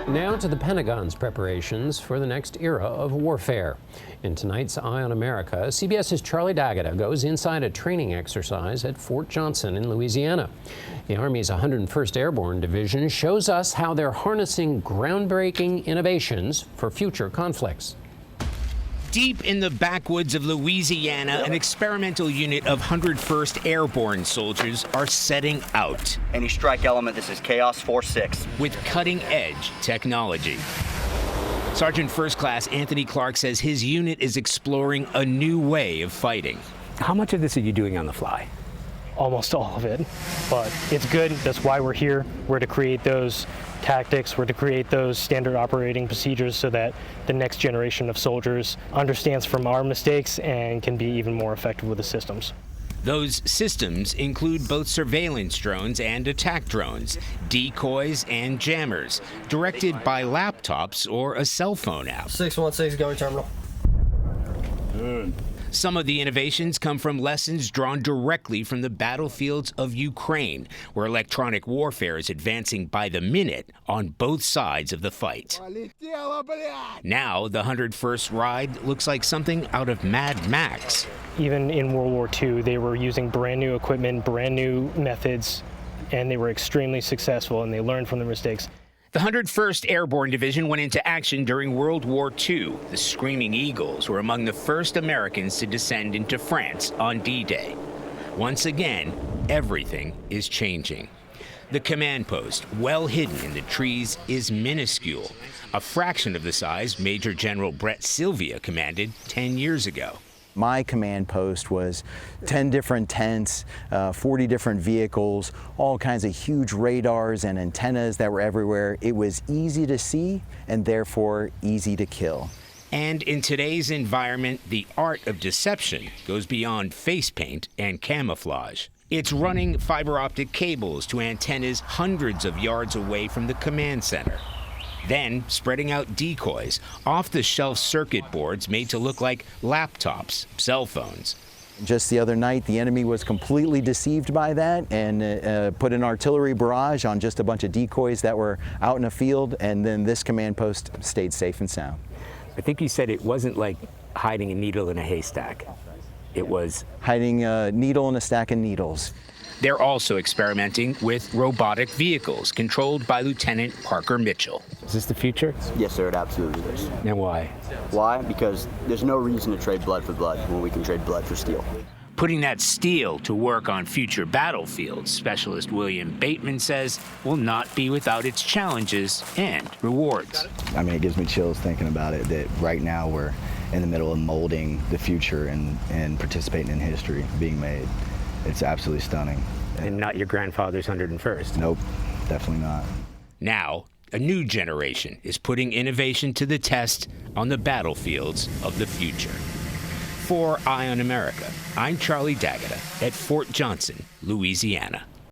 Now to the Pentagon's preparations for the next era of warfare. In tonight's Eye on America, CBS's Charlie D'Agata goes inside a training exercise at Fort Johnson in Louisiana. The Army's 101st Airborne Division shows us how they're harnessing groundbreaking innovations for future conflicts. Deep in the backwoods of Louisiana, an experimental unit of 101st Airborne soldiers are setting out. Any strike element, this is Chaos 4-6. With cutting-edge technology. Sergeant First Class Anthony Clark says his unit is exploring a new way of fighting. How much of this are you doing on the fly? Almost all of it, but it's good. That's why we're here. We're to create those tactics, we're to create those standard operating procedures so that the next generation of soldiers understands from our mistakes and can be even more effective with the systems. Those systems include both surveillance drones and attack drones, decoys and jammers, directed by laptops or a cell phone app. 616 going terminal. Good. Some of the innovations come from lessons drawn directly from the battlefields of Ukraine, where electronic warfare is advancing by the minute on both sides of the fight. Now, the 101st ride looks like something out of Mad Max. Even in World War II, they were using brand new equipment, brand new methods, and they were extremely successful, and they learned from their mistakes. The 101st Airborne Division went into action during World War II. The Screaming Eagles were among the first Americans to descend into France on D-Day. Once again, everything is changing. The command post, well hidden in the trees, is minuscule, a fraction of the size Major General Brett Sylvia commanded 10 years ago. My command post was 10 different tents, 40 different vehicles, all kinds of huge radars and antennas that were everywhere. It was easy to see and therefore easy to kill. And in today's environment, the art of deception goes beyond face paint and camouflage. It's running fiber optic cables to antennas hundreds of yards away from the command center. Then spreading out decoys, off-the-shelf circuit boards made to look like laptops, cell phones. Just the other night, the enemy was completely deceived by that and put an artillery barrage on just a bunch of decoys that were out in a field, and then this command post stayed safe and sound. I think you said it wasn't like hiding a needle in a haystack. It was hiding a needle in a stack of needles. They're also experimenting with robotic vehicles controlled by Lieutenant Parker Mitchell. Is this the future? Yes, sir, it absolutely is. And why? Why? Because there's no reason to trade blood for blood when we can trade blood for steel. Putting that steel to work on future battlefields, specialist William Bateman says, will not be without its challenges and rewards. I mean, it gives me chills thinking about it, that right now we're in the middle of molding the future and participating in history being made. It's absolutely stunning. And not your grandfather's 101st? Nope, definitely not. Now, a new generation is putting innovation to the test on the battlefields of the future. For Eye on America, I'm Charlie D'Agata at Fort Johnson, Louisiana.